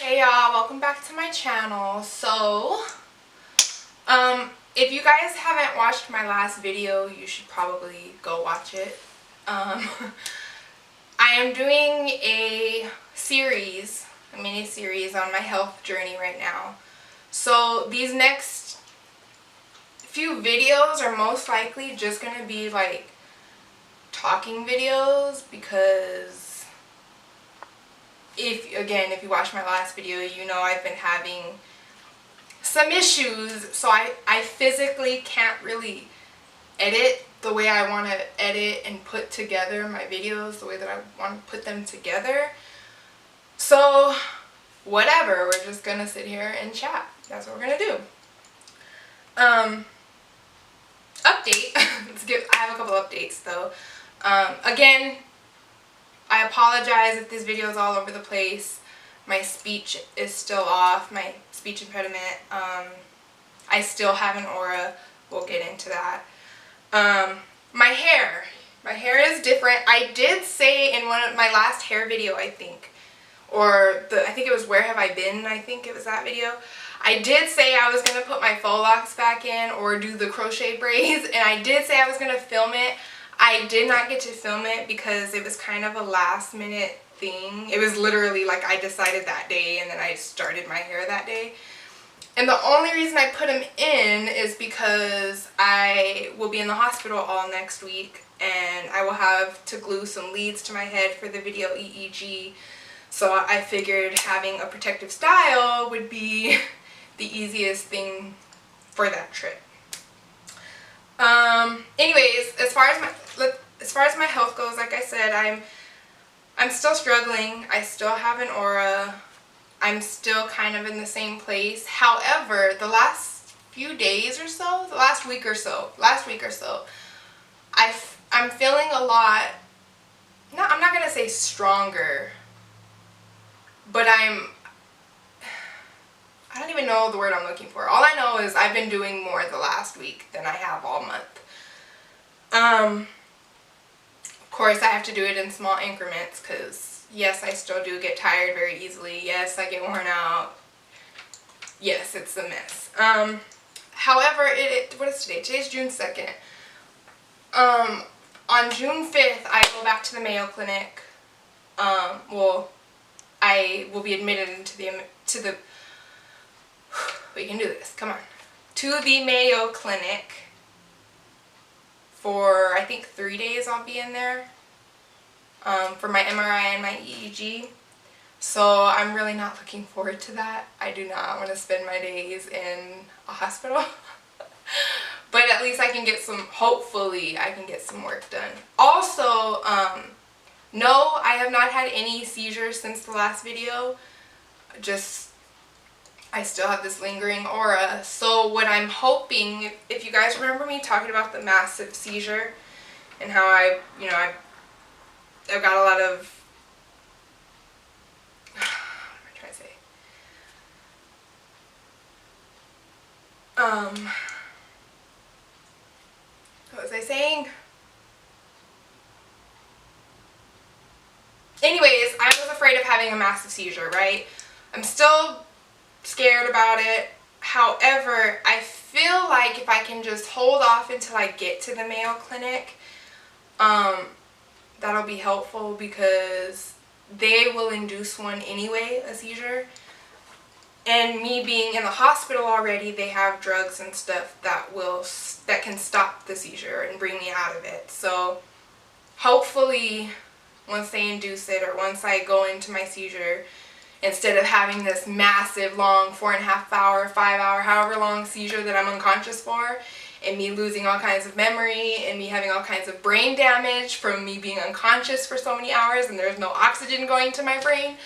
Hey y'all, welcome back to my channel. So, if you guys haven't watched my last video, you should probably go watch it. I am doing a mini series on my health journey right now. So these next few videos are most likely just going to be like talking videos because if you watched my last video, you know I've been having some issues, so I physically can't really edit the way I want to edit and put together my videos the way that I want to put them together. So whatever, we're just gonna sit here and chat. That's what we're gonna do. Update. I have a couple updates though. Again, I apologize if this video is all over the place. My speech is still off, my speech impediment. I still have an aura. We'll get into that. My hair is different. I did say in one of my last hair video, I think it was Where Have I Been, I think it was that video. I did say I was going to put my faux locks back in or do the crochet braids, and I did say I was going to film it. I did not get to film it because it was kind of a last minute thing. It was literally like I decided that day and then I started my hair that day. And the only reason I put them in is because I will be in the hospital all next week and I will have to glue some leads to my head for the video EEG. So I figured having a protective style would be the easiest thing for that trip. Anyways, as far as my health goes, like I said, I'm still struggling. I still have an aura. I'm still kind of in the same place. However, the last few days or so, the last week or so, I'm feeling a lot. No, I'm not gonna say stronger, but I don't even know the word I'm looking for. All I know is I've been doing more the last week than I have all month. Of course, I have to do it in small increments because, yes, I still do get tired very easily. Yes, I get worn out. Yes, it's a mess. However, what is today? Today's June 2nd. On June 5th, I go back to the Mayo Clinic. Well, I will be admitted into the we can do this, come on. To the Mayo Clinic for, I think, 3 days I'll be in there for my MRI and my EEG. So I'm really not looking forward to that. I do not want to spend my days in a hospital. But at least I can get hopefully I can get some work done. Also, no, I have not had any seizures since the last video. I still have this lingering aura. So what I'm hoping, if you guys remember me talking about the massive seizure and how I've got a lot of, what am I trying to say? What was I saying? Anyways, I was afraid of having a massive seizure, right? I'm still scared about it. However, I feel like if I can just hold off until I get to the Mayo Clinic, that'll be helpful because they will induce one anyway, a seizure. And me being in the hospital already, they have drugs and stuff that can stop the seizure and bring me out of it. So hopefully once they induce it or once I go into my seizure, instead of having this massive, long, 4.5 hour, 5 hour, however long seizure that I'm unconscious for, and me losing all kinds of memory, and me having all kinds of brain damage from me being unconscious for so many hours, and there's no oxygen going to my brain.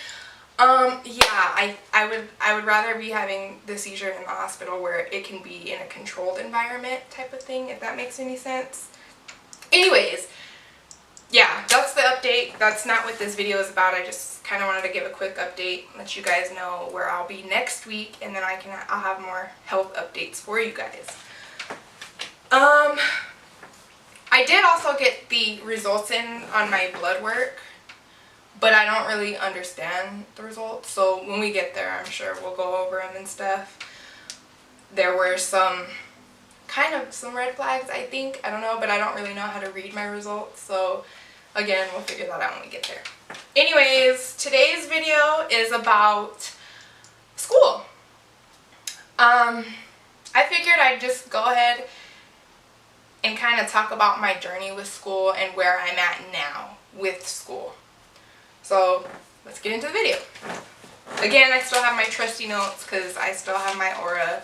Yeah, I would rather be having the seizure in the hospital where it can be in a controlled environment type of thing, if that makes any sense. Anyways, yeah, that's the update. That's not what this video is about. I just kind of wanted to give a quick update, let you guys know where I'll be next week, and then I'll have more health updates for you guys. I did also get the results in on my blood work, but I don't really understand the results. So when we get there, I'm sure we'll go over them and stuff. There were some red flags, I think. I don't know, but I don't really know how to read my results. So again, we'll figure that out when we get there. Anyways, today's video is about school. I figured I'd just go ahead and kind of talk about my journey with school and where I'm at now with school. So let's get into the video. Again, I still have my trusty notes because I still have my aura,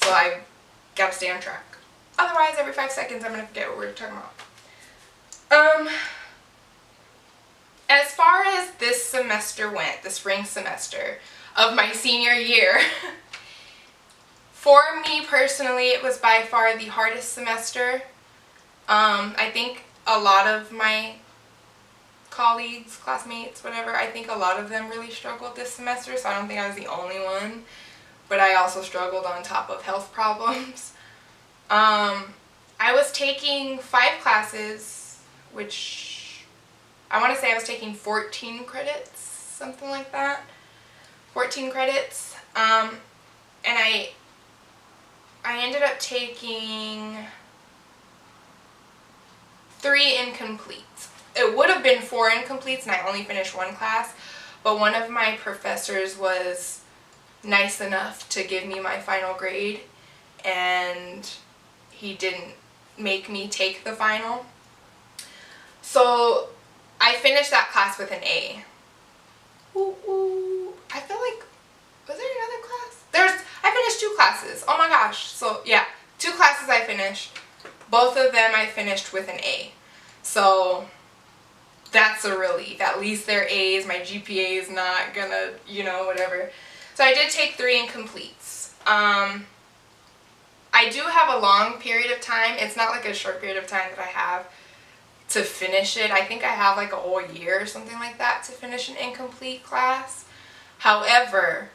so I gotta stay on track. Otherwise, every 5 seconds I'm gonna forget what we're talking about. As far as this semester went, the spring semester of my senior year, for me personally, it was by far the hardest semester. I think a lot of my colleagues, classmates, whatever, I think a lot of them really struggled this semester, so I don't think I was the only one. But I also struggled on top of health problems. I was taking 5 classes, which I want to say I was taking 14 credits, something like that. 14 credits. And I ended up taking 3 incompletes. It would have been 4 incompletes and I only finished 1 class, but one of my professors was nice enough to give me my final grade, and he didn't make me take the final. So I finished that class with an A. Ooh. I feel like, was there another class? I finished 2 classes. Oh my gosh. So yeah, 2 classes I finished. Both of them I finished with an A. So that's a relief. At least they're A's. My GPA is not gonna, whatever. So I did take 3 incompletes. I do have a long period of time. It's not like a short period of time that I have to finish it. I think I have like a whole year or something like that to finish an incomplete class. However,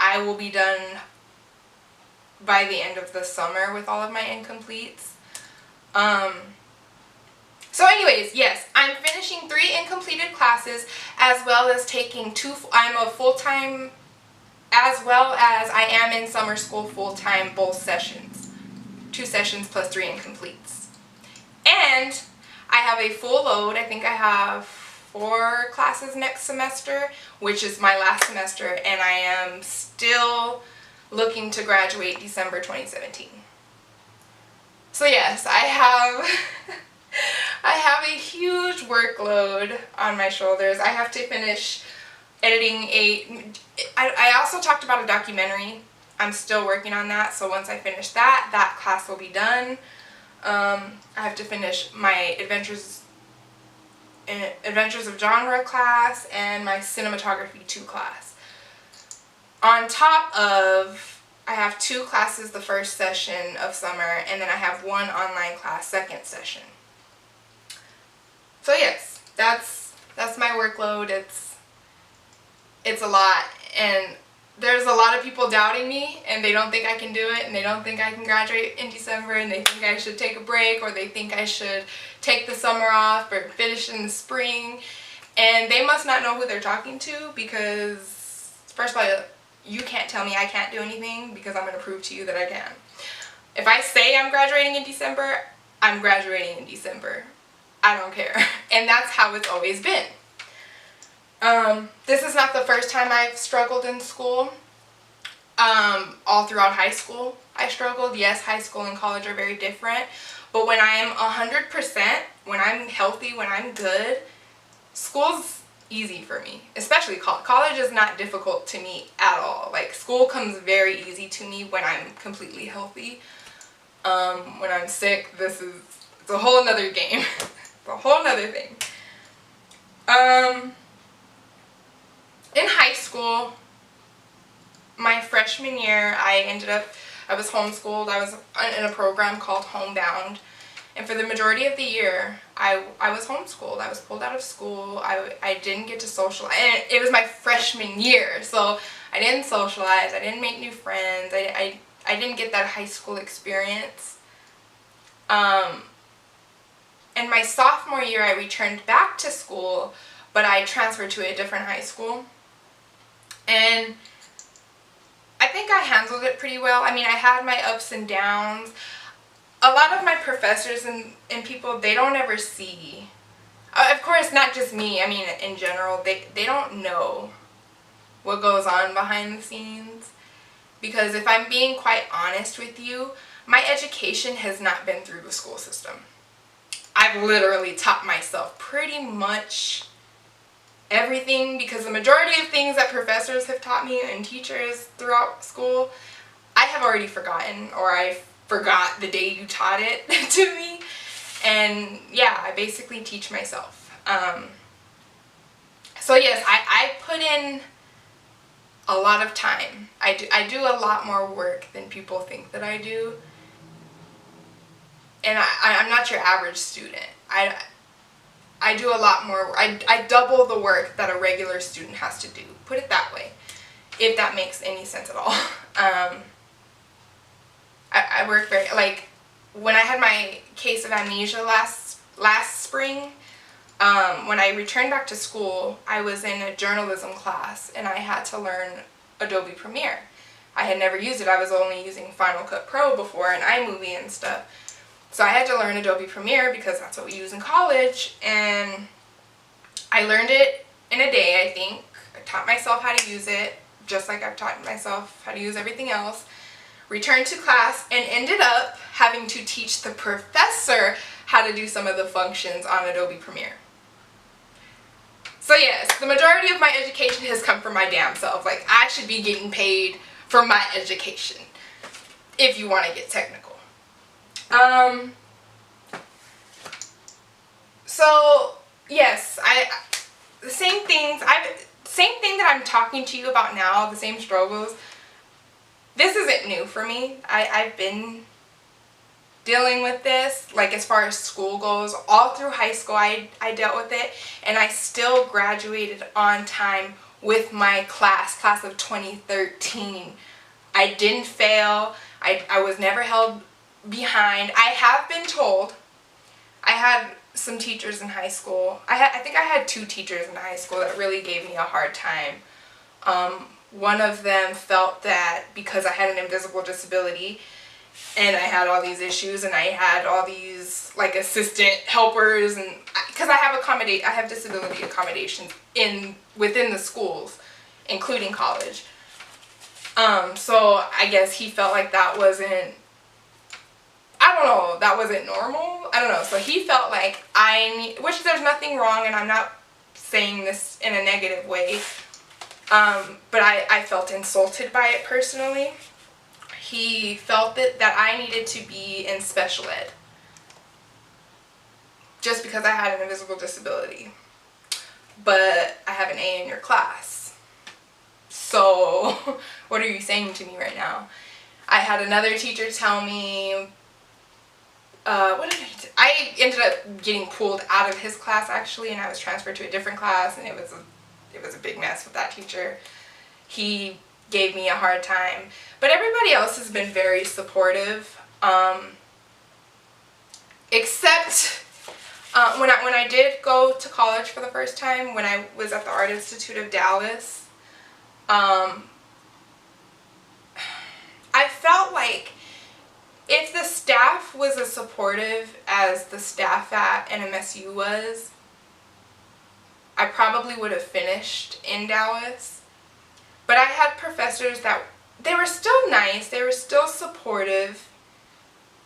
I will be done by the end of the summer with all of my incompletes. So anyways, yes, I'm finishing 3 incompleted classes, as well as taking 2, I'm a full-time, as well as I am in summer school full-time, both sessions. 2 sessions plus 3 incompletes. And I have a full load. I think I have 4 classes next semester, which is my last semester, and I am still looking to graduate December 2017. So yes, I have a huge workload on my shoulders. I have to finish editing I also talked about a documentary. I'm still working on that, so once I finish that class will be done. I have to finish my Adventures of Genre class and my Cinematography 2 class. On top of, I have 2 classes the first session of summer, and then I have 1 online class second session. So yes, that's my workload. It's a lot, and there's a lot of people doubting me, and they don't think I can do it, and they don't think I can graduate in December, and they think I should take a break, or they think I should take the summer off or finish in the spring. And they must not know who they're talking to, because first of all, you can't tell me I can't do anything, because I'm going to prove to you that I can. If I say I'm graduating in December, I'm graduating in December. I don't care. And that's how it's always been. This is not the first time I've struggled in school. All throughout high school I struggled. Yes, high school and college are very different. But when I'm 100%, when I'm healthy, when I'm good, school's easy for me. Especially college. College is not difficult to me at all. Like, school comes very easy to me when I'm completely healthy. When I'm sick, it's a whole nother game. It's a whole nother thing. In high school, my freshman year, I was homeschooled. I was in a program called Homebound. And for the majority of the year, I was homeschooled. I was pulled out of school. I didn't get to socialize. And it was my freshman year, so I didn't socialize. I didn't make new friends. I didn't get that high school experience. And And my sophomore year, I returned back to school, but I transferred to a different high school. And I think I handled it pretty well. I mean, I had my ups and downs. A lot of my professors and people, they don't ever see. Of course, not just me. I mean, in general, they don't know what goes on behind the scenes. Because if I'm being quite honest with you, my education has not been through the school system. I've literally taught myself pretty much everything, because the majority of things that professors have taught me and teachers throughout school, I have already forgotten, or I forgot the day you taught it to me. And yeah, I basically teach myself. So yes, I put in a lot of time. I do a lot more work than people think that I do. And I'm not your average student. I do a lot more. I double the work that a regular student has to do. Put it that way, if that makes any sense at all. I work very, like, when I had my case of amnesia last spring, when I returned back to school, I was in a journalism class and I had to learn Adobe Premiere. I had never used it. I was only using Final Cut Pro before and iMovie and stuff. So I had to learn Adobe Premiere because that's what we use in college, and I learned it in a day, I think. I taught myself how to use it, just like I've taught myself how to use everything else. Returned to class and ended up having to teach the professor how to do some of the functions on Adobe Premiere. So yes, the majority of my education has come from my damn self. Like, I should be getting paid for my education, if you want to get technical. So yes, the same thing that I'm talking to you about now, the same struggles, this isn't new for me. I've been dealing with this, like, as far as school goes. All through high school I dealt with it, and I still graduated on time with my class of 2013. I didn't fail. I was never held behind. I have been told, I had some teachers in high school. I think I had 2 teachers in high school that really gave me a hard time. One of them felt that because I had an invisible disability and I had all these issues and I had all these, like, assistant helpers, and because I have disability accommodations within the schools, including college. So I guess he felt like that wasn't, I don't know, that wasn't normal. I don't know. So he felt like which there's nothing wrong, and I'm not saying this in a negative way, but I felt insulted by it personally. He felt that I needed to be in special ed just because I had an invisible disability, but I have an A in your class. So what are you saying to me right now? I had another teacher tell me, I ended up getting pulled out of his class, actually, and I was transferred to a different class, and it was a big mess with that teacher. He gave me a hard time, but everybody else has been very supportive, except when I did go to college for the first time, when I was at the Art Institute of Dallas. I felt like if the staff was as supportive as the staff at NMSU was, I probably would have finished in Dallas. But I had professors that, they were still nice, they were still supportive,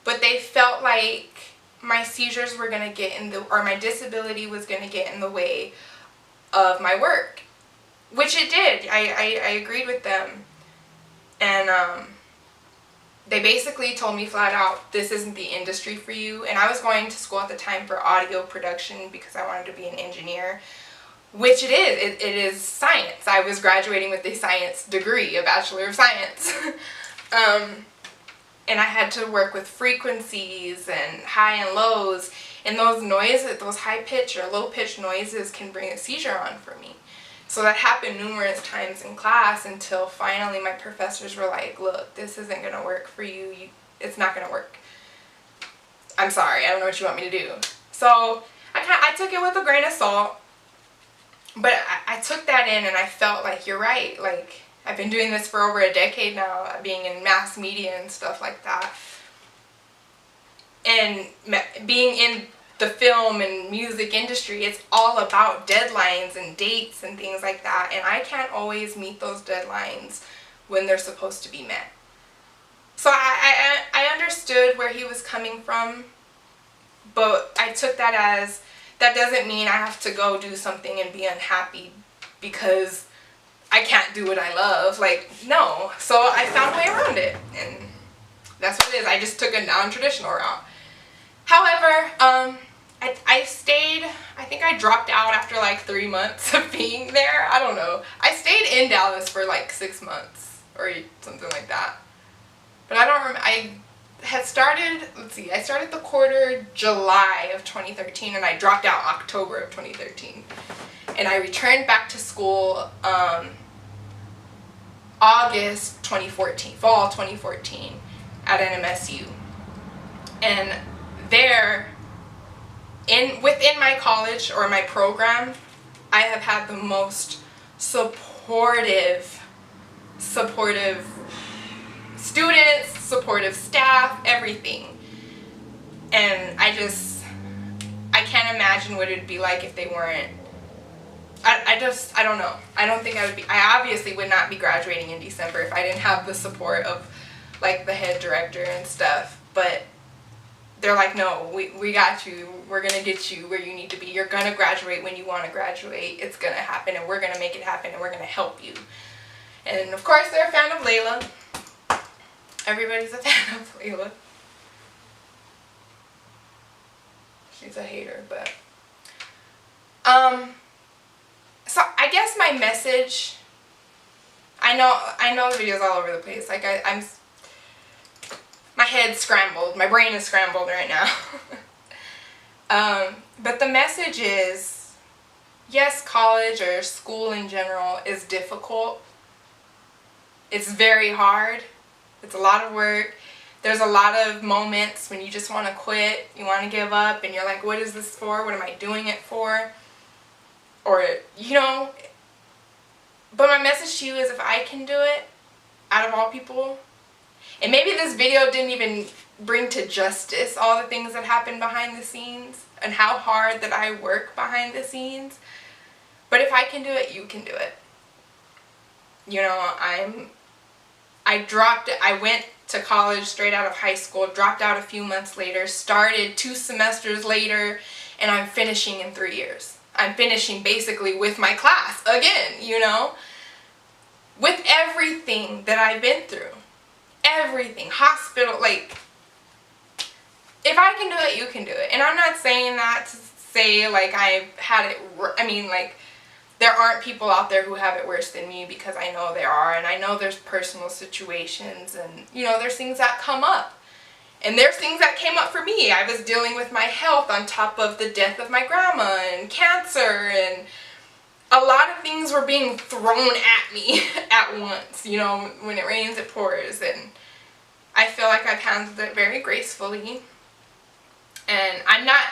but they felt like my seizures were going to get or my disability was going to get in the way of my work. Which it did. I agreed with them. And they basically told me flat out, this isn't the industry for you. And I was going to school at the time for audio production because I wanted to be an engineer. Which it is. It is science. I was graduating with a science degree, a Bachelor of Science. And I had to work with frequencies and high and lows. And those noises, those high pitch or low pitch noises can bring a seizure on for me. So that happened numerous times in class until finally my professors were like, look, this isn't going to work for you. It's not going to work. I'm sorry, I don't know what you want me to do. So I took it with a grain of salt, but I took that in and I felt like, you're right. Like, I've been doing this for over a decade now, being in mass media and stuff like that. And being in the film and music industry, it's all about deadlines and dates and things like that. And I can't always meet those deadlines when they're supposed to be met. So I understood where he was coming from, but I took that as, that doesn't mean I have to go do something and be unhappy because I can't do what I love. Like, no. So I found a way around it, and that's what it is. I just took a non-traditional route. However, I stayed, I think I dropped out after like 3 months of being there. I don't know. I stayed in Dallas for like 6 months or something like that. But I don't remember. I had started, let's see, I started the quarter July of 2013 and I dropped out October of 2013. And I returned back to school August 2014, fall 2014 at NMSU. And there, within my college or my program, I have had the most supportive students, supportive staff, everything. And I can't imagine what it would be like if they weren't. I don't know. I don't think I would be. I obviously would not be graduating in December if I didn't have the support of like the head director and stuff. But they're like, no, we got you. We're going to get you where you need to be. You're going to graduate when you want to graduate. It's going to happen, and we're going to make it happen, and we're going to help you. And of course, they're a fan of Layla. Everybody's a fan of Layla. She's a hater, but so I guess my message, I know the video's all over the place. Like I'm my head's scrambled. My brain is scrambled right now. But the message is, yes, college or school in general is difficult. It's very hard. It's a lot of work. There's a lot of moments when you just want to quit, you want to give up, and you're like, what is this for? What am I doing it for? Or, you know, but my message to you is, if I can do it, out of all people, and maybe this video didn't even bring to justice all the things that happen behind the scenes and how hard that I work behind the scenes, but if I can do it, you can do it. You know, I went to college straight out of high school, dropped out a few months later, started 2 semesters later, and I'm finishing in 3 years. I'm finishing basically with my class again, you know, with everything that I've been through. Everything, hospital, like, if I can do it, you can do it. And I'm not saying that to say, like, I've had it, I mean, like, there aren't people out there who have it worse than me, because I know there are, and I know there's personal situations, and, you know, there's things that come up. And there's things that came up for me. I was dealing with my health on top of the death of my grandma and cancer, and a lot of things were being thrown at me at once. You know, when it rains, it pours, and I feel like I've handled it very gracefully. And I'm not,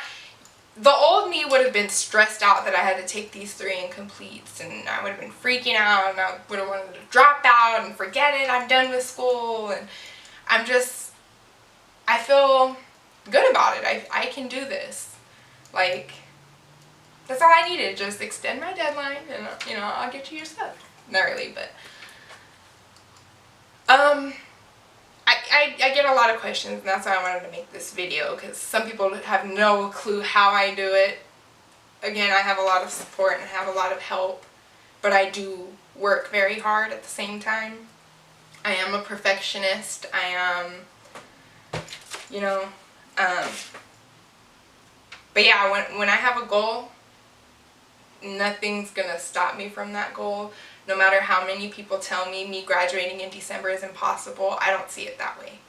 the old me would have been stressed out that I had to take these 3 incompletes, and I would have been freaking out, and I would have wanted to drop out and forget it, I'm done with school, and I feel good about it. I can do this. Like, that's all I needed. Just extend my deadline, and, you know, I'll get you your stuff. Not really, but I get a lot of questions, and that's why I wanted to make this video, because some people have no clue how I do it. Again, I have a lot of support and I have a lot of help, but I do work very hard at the same time. I am a perfectionist. I am, you know, but yeah, when I have a goal, nothing's gonna stop me from that goal. No matter how many people tell me graduating in December is impossible, I don't see it that way.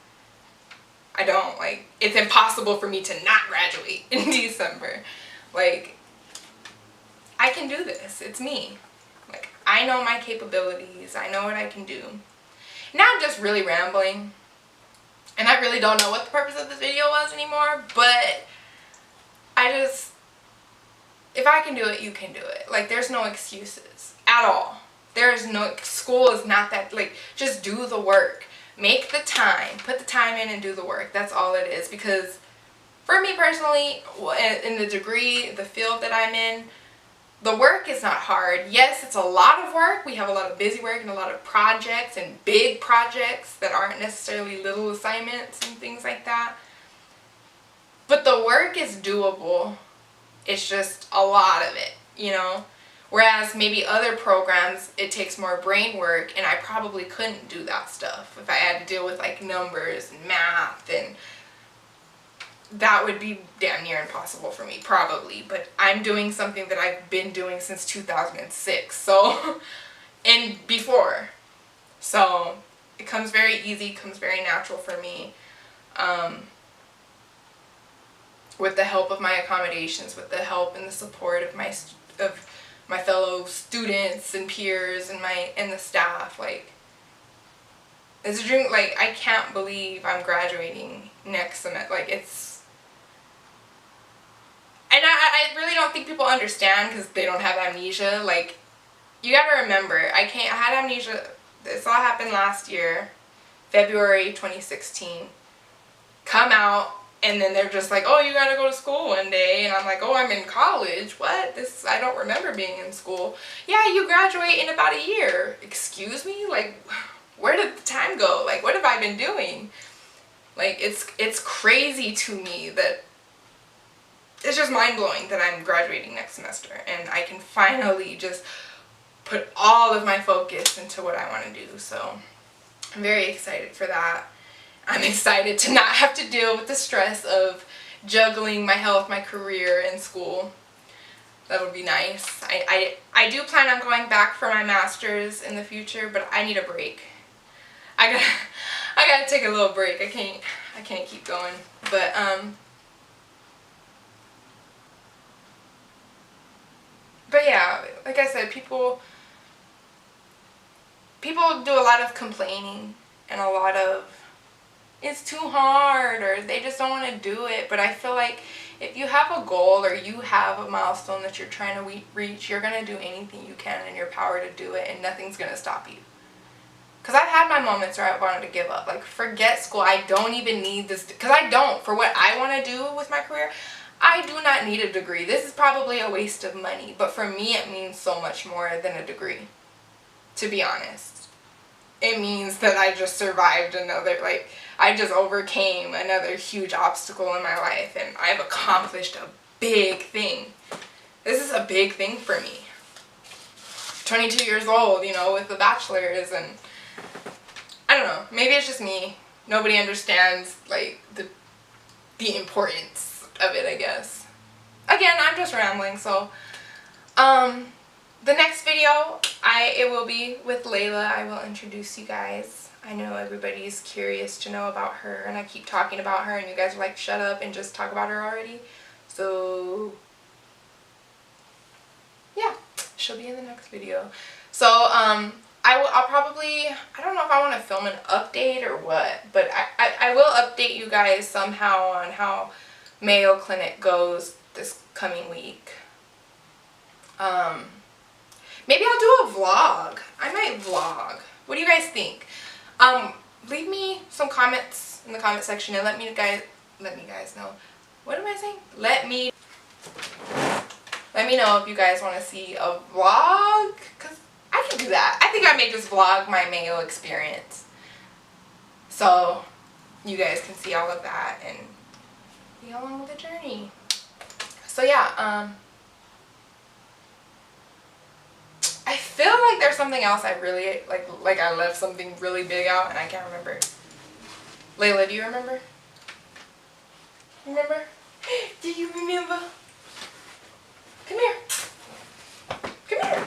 I don't. Like, it's impossible for me to not graduate in December. Like, I can do this. It's me. Like, I know my capabilities. I know what I can do. Now I'm just really rambling, and I really don't know what the purpose of this video was anymore, but if I can do it, you can do it. Like, there's no excuses at all. There is no, school is not that, like, just do the work. Make the time. Put the time in and do the work. That's all it is. Because for me personally, in the degree, the field that I'm in, the work is not hard. Yes, it's a lot of work. We have a lot of busy work and a lot of projects and big projects that aren't necessarily little assignments and things like that. But the work is doable. It's just a lot of it, you know? Whereas maybe other programs, it takes more brain work, and I probably couldn't do that stuff if I had to deal with like numbers and math, and that would be damn near impossible for me, probably. But I'm doing something that I've been doing since 2006, so, and before. So it comes very easy, comes very natural for me. With the help of my accommodations, with the help and the support of my fellow students and peers and the staff. Like, it's a dream. Like, I can't believe I'm graduating next semester. Like, it's, and I really don't think people understand because they don't have amnesia. Like, you gotta remember, I had amnesia. This all happened last year, February 2016. Come out. And then they're just like, oh, you gotta go to school one day. And I'm like, oh, I'm in college. What? I don't remember being in school. Yeah, you graduate in about a year. Excuse me? Like, where did the time go? Like, what have I been doing? Like, it's crazy to me that, it's just mind-blowing that I'm graduating next semester. And I can finally just put all of my focus into what I want to do. So, I'm very excited for that. I'm excited to not have to deal with the stress of juggling my health, my career, and school. That would be nice. I do plan on going back for my master's in the future, but I need a break. I gotta take a little break. I can't keep going. But yeah, like I said, people do a lot of complaining and a lot of, it's too hard, or they just don't want to do it. But I feel like if you have a goal or you have a milestone that you're trying to reach, you're going to do anything you can in your power to do it, and nothing's going to stop you. Because I've had my moments where I wanted to give up. Like, forget school. I don't even need this. Because I don't. For what I want to do with my career, I do not need a degree. This is probably a waste of money. But for me, it means so much more than a degree. To be honest. It means that I just survived another, like, I just overcame another huge obstacle in my life, and I've accomplished a big thing. This is a big thing for me. 22 years old, you know, with a bachelor's, and I don't know, maybe it's just me. Nobody understands, like, the importance of it, I guess. Again, I'm just rambling, so, the next video, it will be with Layla. I will introduce you guys. I know everybody's curious to know about her, and I keep talking about her, and you guys are like, shut up and just talk about her already. So, yeah, she'll be in the next video. So, I'll probably, I don't know if I want to film an update or what, but I will update you guys somehow on how Mayo Clinic goes this coming week. Maybe I'll do a vlog. I might vlog. What do you guys think? Leave me some comments in the comment section and let me guys know. What am I saying? Let me know if you guys want to see a vlog, because I can do that. I think I may just vlog my Mayo experience, so you guys can see all of that and be along with the journey. So yeah, I feel like there's something else I really, like I left something really big out and I can't remember. Layla, do you remember? Remember? Do you remember? Come here. Come here.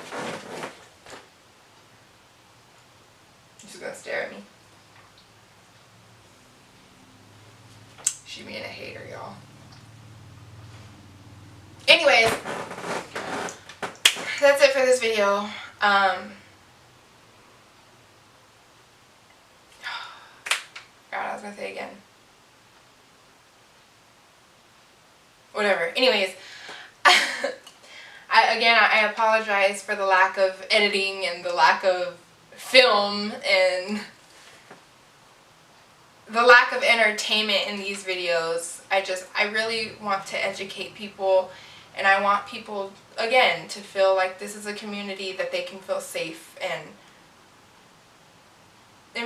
She's gonna stare at me. She being a hater, y'all. Anyways, that's it for this video. God, I was gonna say again. whatever. Anyways, I apologize for the lack of editing and the lack of film and the lack of entertainment in these videos. I really want to educate people, and I want people, again, to feel like this is a community that they can feel safe and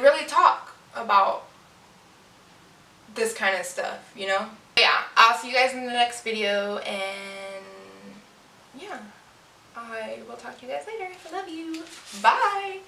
really talk about this kind of stuff, you know? But yeah, I'll see you guys in the next video, and yeah, I will talk to you guys later. I love you. Bye!